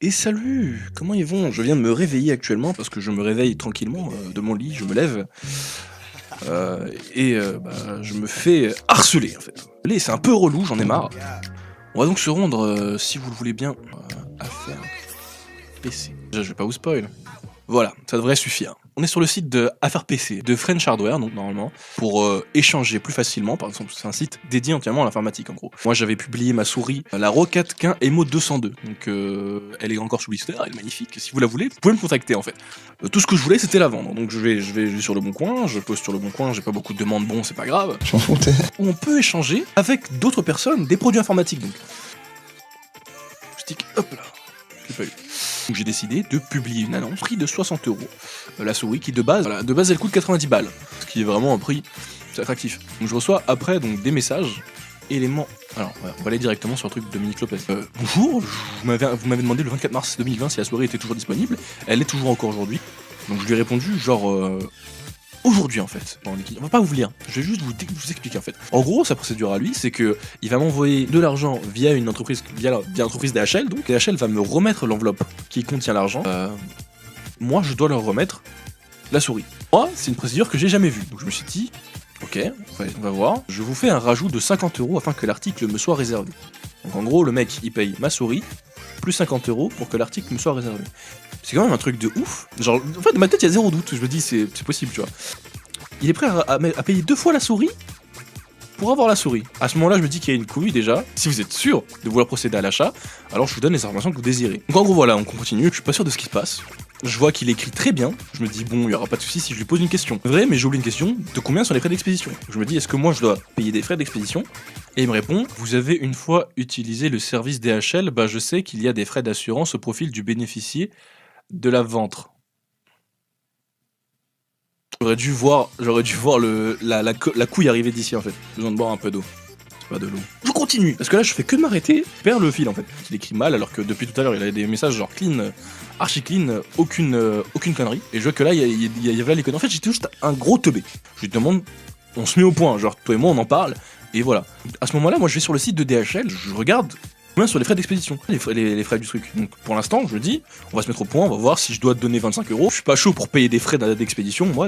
Et salut, comment ils vont? Je viens de me réveiller actuellement parce que je me réveille tranquillement de mon lit, je me lève je me fais harceler en fait. Allez, c'est un peu relou, j'en ai marre. On va donc se rendre, si vous le voulez bien, à faire PC. Déjà, je vais pas vous spoil. Voilà, ça devrait suffire. On est sur le site de Affaires PC, de French Hardware, donc normalement, pour échanger plus facilement. Par exemple, c'est un site dédié entièrement à l'informatique, en gros. Moi, j'avais publié ma souris, la Rocatquin Emo 202. Donc, elle est encore sous blister, elle est magnifique. Si vous la voulez, vous pouvez me contacter, en fait. Tout ce que je voulais, c'était la vendre. Donc, je vais sur le bon coin, je poste sur le bon coin, j'ai pas beaucoup de demandes, bon, c'est pas grave. Je m'en foutais. Où on peut échanger avec d'autres personnes des produits informatiques, donc. Stick, hop là. J'ai pas eu. Donc j'ai décidé de publier une annonce, prix de 60 €. La souris qui de base elle coûte 90 balles, ce qui est vraiment un prix attractif. Donc je reçois après donc des messages, éléments. Alors on va aller directement sur le truc de Dominique Lopez. Bonjour, vous m'avez demandé le 24 mars 2020 si la souris était toujours disponible. Elle est toujours encore aujourd'hui. Donc je lui ai répondu genre aujourd'hui en fait. On va pas vous lire, je vais juste vous expliquer en fait. En gros, sa procédure à lui, c'est que il va m'envoyer de l'argent via une entreprise, via l'entreprise DHL. Donc DHL va me remettre l'enveloppe qui contient l'argent. Moi, je dois leur remettre la souris. Moi, c'est une procédure que j'ai jamais vue. Donc je me suis dit, ok, on va voir. Je vous fais un rajout de 50 € afin que l'article me soit réservé. Donc en gros, le mec, il paye ma souris plus 50 € pour que l'article me soit réservé. C'est quand même un truc de ouf. Genre, en fait, dans ma tête, il y a zéro doute. Je me dis, c'est possible, tu vois. Il est prêt à payer 2 fois la souris pour avoir la souris. À ce moment-là, je me dis qu'il y a une couille déjà. Si vous êtes sûr de vouloir procéder à l'achat, alors je vous donne les informations que vous désirez. Donc en gros, voilà, on continue. Je suis pas sûr de ce qui se passe. Je vois qu'il écrit très bien. Je me dis, bon, il y aura pas de souci si je lui pose une question. Vrai, mais j'ai oublié une question. De combien sont les frais d'expédition? Je me dis, est-ce que moi je dois payer des frais d'expédition? Et il me répond, vous avez une fois utilisé le service DHL, bah je sais qu'il y a des frais d'assurance au profil du bénéficiaire de la vente. J'aurais dû voir la couille arriver d'ici en fait. J'ai besoin de boire un peu d'eau. C'est pas de l'eau. Je continue parce que là je fais que de m'arrêter, je perds le fil en fait. Il écrit mal alors que depuis tout à l'heure il avait des messages genre clean, archi clean, aucune connerie. Et je vois que là il y a les conneries. En fait j'étais juste un gros teubé. Je lui demande, on se met au point, genre toi et moi on en parle. Et voilà. À ce moment-là, moi je vais sur le site de DHL, je regarde combien sur les frais d'expédition, les frais du truc. Donc pour l'instant, je me dis, on va se mettre au point, on va voir si je dois te donner 25 €. Je suis pas chaud pour payer des frais d'expédition. Moi,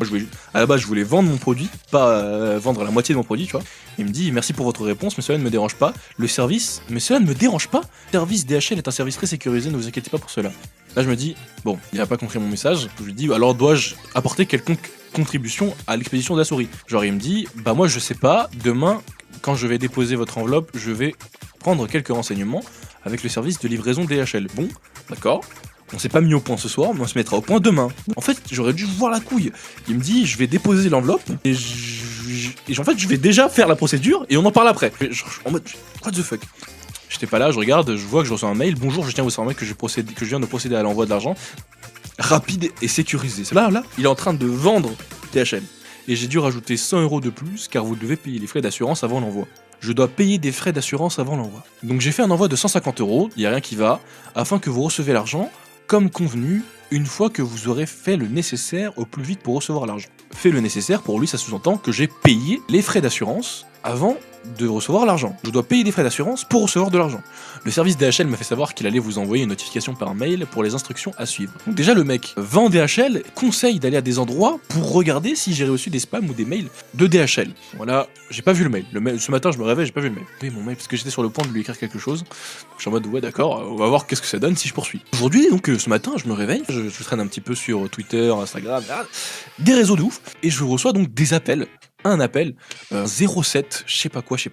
à la base, je voulais vendre mon produit, pas vendre la moitié de mon produit, tu vois. Il me dit, merci pour votre réponse, mais cela ne me dérange pas. Le service, mais cela ne me dérange pas. Le service DHL est un service très sécurisé, ne vous inquiétez pas pour cela. Là, je me dis, bon, il a pas compris mon message. Je lui dis, alors dois-je apporter quelconque contribution à l'expédition de la souris? Genre, il me dit, bah moi, je sais pas, demain, quand je vais déposer votre enveloppe, je vais prendre quelques renseignements avec le service de livraison DHL. Bon, d'accord, on s'est pas mis au point ce soir, mais on se mettra au point demain. En fait, j'aurais dû voir la couille. Il me dit, je vais déposer l'enveloppe et en fait, je vais déjà faire la procédure et on en parle après. En mode, what the fuck? J'étais pas là, je regarde, je vois que je reçois un mail. Bonjour, je tiens à vous informer que je viens de procéder à l'envoi de l'argent rapide et sécurisé. Là, il est en train de vendre DHL. Et j'ai dû rajouter 100 € de plus car vous devez payer les frais d'assurance avant l'envoi. Je dois payer des frais d'assurance avant l'envoi. Donc j'ai fait un envoi de 150 €, il n'y a rien qui va, afin que vous recevez l'argent, comme convenu, une fois que vous aurez fait le nécessaire au plus vite pour recevoir l'argent. Fait le nécessaire, pour lui, ça sous-entend que j'ai payé les frais d'assurance avant de recevoir l'argent. Je dois payer des frais d'assurance pour recevoir de l'argent. Le service DHL m'a fait savoir qu'il allait vous envoyer une notification par mail pour les instructions à suivre. Donc déjà le mec vend DHL, conseille d'aller à des endroits pour regarder si j'ai reçu des spams ou des mails de DHL. Voilà, j'ai pas vu le mail. Ce matin je me réveille, j'ai pas vu le mail. Oui mon mail parce que j'étais sur le point de lui écrire quelque chose. Je suis en mode ouais d'accord, on va voir qu'est-ce que ça donne si je poursuis. Aujourd'hui donc ce matin je me réveille, je traîne un petit peu sur Twitter, Instagram, des réseaux de ouf et je reçois donc des appels. Un appel 07, je sais pas quoi. Je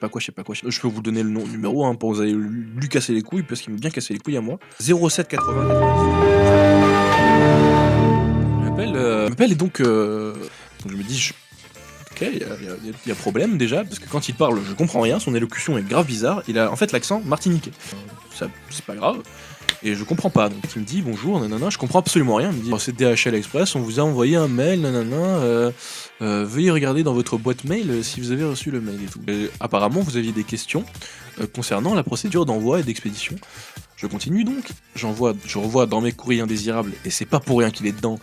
peux vous donner le numéro hein, pour vous aller lui casser les couilles parce qu'il m'a bien cassé les couilles à moi. 07 80 98. M'appelle et donc je me dis ok, il y a problème déjà parce que quand il parle, je comprends rien, son élocution est grave bizarre. Il a en fait l'accent martiniquais. Ça c'est pas grave. Et je comprends pas, donc il me dit bonjour, nanana, je comprends absolument rien, il me dit c'est DHL Express, on vous a envoyé un mail, nanana, veuillez regarder dans votre boîte mail si vous avez reçu le mail et tout. Et apparemment vous aviez des questions concernant la procédure d'envoi et d'expédition. Je continue donc, je revois dans mes courriers indésirables, et c'est pas pour rien qu'il est dedans,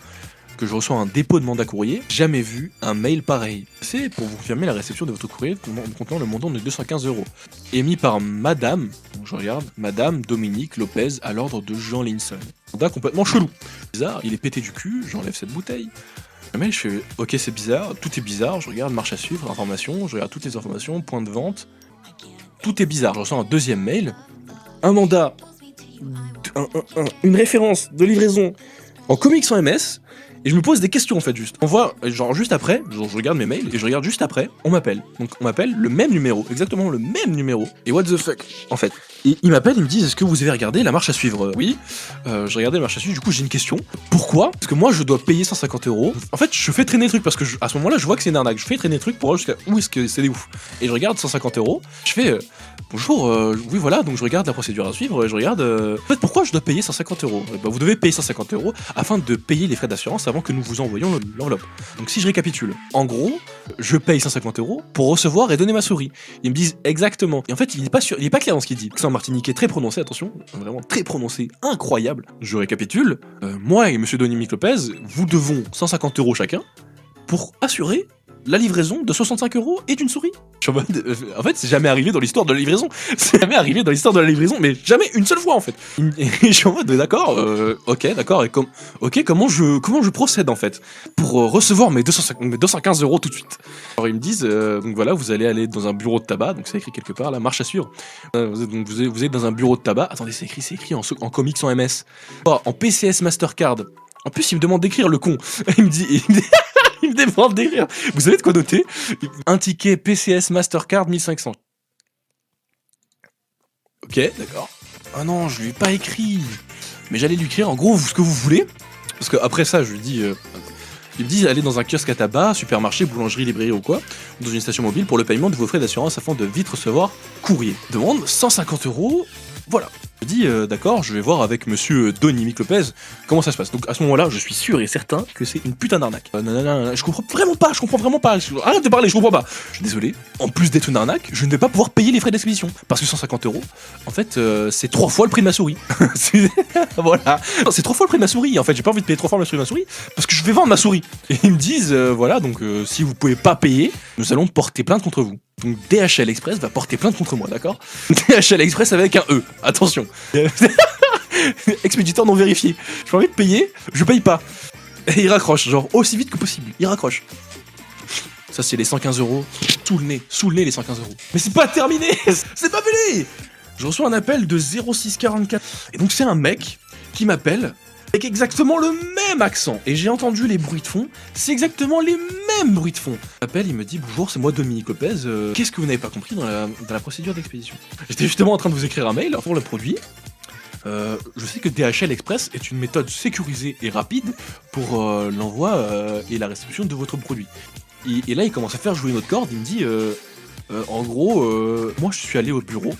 que je reçois un dépôt de mandat courrier. Jamais vu un mail pareil. C'est pour vous confirmer la réception de votre courrier contenant le montant de 215 €. Émis par Madame, donc je regarde, Madame Dominique Lopez à l'ordre de Jean Linson. Mandat complètement chelou. Bizarre, il est pété du cul, j'enlève cette bouteille. Le mail, je fais ok, c'est bizarre, tout est bizarre, je regarde marche à suivre, information, je regarde toutes les informations, point de vente. Tout est bizarre, je reçois un deuxième mail. Un mandat, une référence de livraison en comics sans MS. Et je me pose des questions en fait juste. On voit, genre juste après, je regarde mes mails et je regarde juste après, on m'appelle. Donc on m'appelle le même numéro, exactement le même numéro. Et what the fuck en fait. Et ils m'appellent, ils me disent est-ce que vous avez regardé la marche à suivre? Oui, j'ai regardé la marche à suivre, du coup j'ai une question. Pourquoi? Parce que moi je dois payer 150 €. En fait je fais traîner le truc parce que à ce moment-là je vois que c'est une arnaque. Je fais traîner le truc pour voir jusqu'à où est-ce que c'est des ouf. Et je regarde 150 €, je fais bonjour, oui voilà, donc je regarde la procédure à suivre, je regarde... En fait pourquoi je dois payer 150 €? Bah, vous devez payer 150 € afin de payer les frais d'assurance avant que nous vous envoyions l'enveloppe. Donc si je récapitule, en gros, je paye 150 € pour recevoir et donner ma souris. Ils me disent exactement. Et en fait, il est pas sûr, il est pas clair dans ce qu'il dit. C'est un martiniquais très prononcé, attention, vraiment très prononcé, incroyable. Je récapitule, moi et monsieur Dominique Lopez, vous devons 150 € chacun pour assurer la livraison de 65 € et d'une souris. Je suis en mode, en fait, c'est jamais arrivé dans l'histoire de la livraison. C'est jamais arrivé dans l'histoire de la livraison, mais jamais une seule fois en fait. Et je suis en mode, d'accord, ok, d'accord, et comment je procède en fait pour recevoir mes 215 € tout de suite. Alors ils me disent, donc voilà, vous allez aller dans un bureau de tabac, donc c'est écrit quelque part, la marche à suivre. Vous êtes dans un bureau de tabac. Attendez, c'est écrit en comics sans MS, en PCS Mastercard. En plus, il me demande d'écrire le con. Il me dit il me demande d'écrire. Vous savez de quoi noter? Un ticket PCS Mastercard 1500. Ok, d'accord. Ah non, je lui ai pas écrit. Mais j'allais lui écrire en gros ce que vous voulez. Parce que après ça, je lui dis... il me dit allez dans un kiosque à tabac, supermarché, boulangerie, librairie ou quoi, dans une station mobile pour le paiement de vos frais d'assurance afin de vite recevoir courrier. Demande 150 €. Voilà. Je dis d'accord, je vais voir avec monsieur Dominique Lopez comment ça se passe. Donc à ce moment-là, je suis sûr et certain que c'est une putain d'arnaque. Non, je comprends vraiment pas. Arrête de parler, je comprends pas. Je suis désolé. En plus d'être une arnaque, je ne vais pas pouvoir payer les frais d'expédition parce que 150 €, en fait, c'est 3 fois le prix de ma souris. Voilà, c'est 3 fois le prix de ma souris. En fait, j'ai pas envie de payer 3 fois le prix de ma souris parce que je vais vendre ma souris. Et ils me disent voilà, donc si vous pouvez pas payer, nous allons porter plainte contre vous. Donc DHL Express va porter plainte contre moi, d'accord? DHL Express avec un E, attention. Expéditeur non vérifié. J'ai envie de payer, je paye pas. Et il raccroche, genre aussi vite que possible, il raccroche. Ça c'est les 115 €, sous le nez les 115 €. Mais c'est pas terminé, c'est pas fini. Je reçois un appel de 0644. Et donc c'est un mec qui m'appelle avec exactement le même accent. Et j'ai entendu les bruits de fond, c'est exactement les mêmes bruits de fond. Il m'appelle, il me dit bonjour, c'est moi Dominique Lopez, qu'est-ce que vous n'avez pas compris dans la procédure d'expédition? J'étais justement en train de vous écrire un mail pour le produit. Je sais que DHL Express est une méthode sécurisée et rapide pour l'envoi et la réception de votre produit. Et là, il commence à faire jouer notre corde, il me dit en gros, moi je suis allé au bureau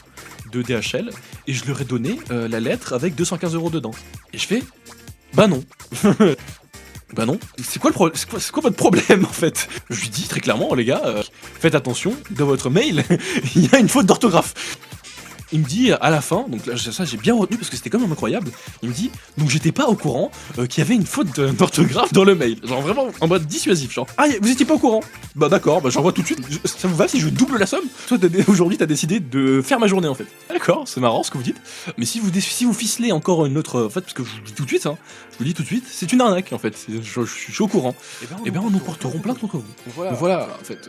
de DHL et je leur ai donné la lettre avec 215 € dedans. Et je fais bah non. Bah non. C'est quoi votre problème en fait? Je lui dis très clairement les gars, faites attention, dans votre mail, il y a une faute d'orthographe. Il me dit à la fin, donc là ça j'ai bien retenu parce que c'était quand même incroyable, il me dit donc j'étais pas au courant qu'il y avait une faute d'orthographe dans le mail, genre vraiment en mode dissuasif, genre ah vous étiez pas au courant? Bah d'accord, bah j'envoie tout de suite, ça vous va si je double la somme? Toi aujourd'hui t'as décidé de faire ma journée en fait. D'accord, c'est marrant ce que vous dites, mais si vous ficelez encore une autre, en fait parce que je vous dis tout de suite, c'est une arnaque en fait, je suis au courant, et ben nous porterons plainte contre vous. Voilà en fait...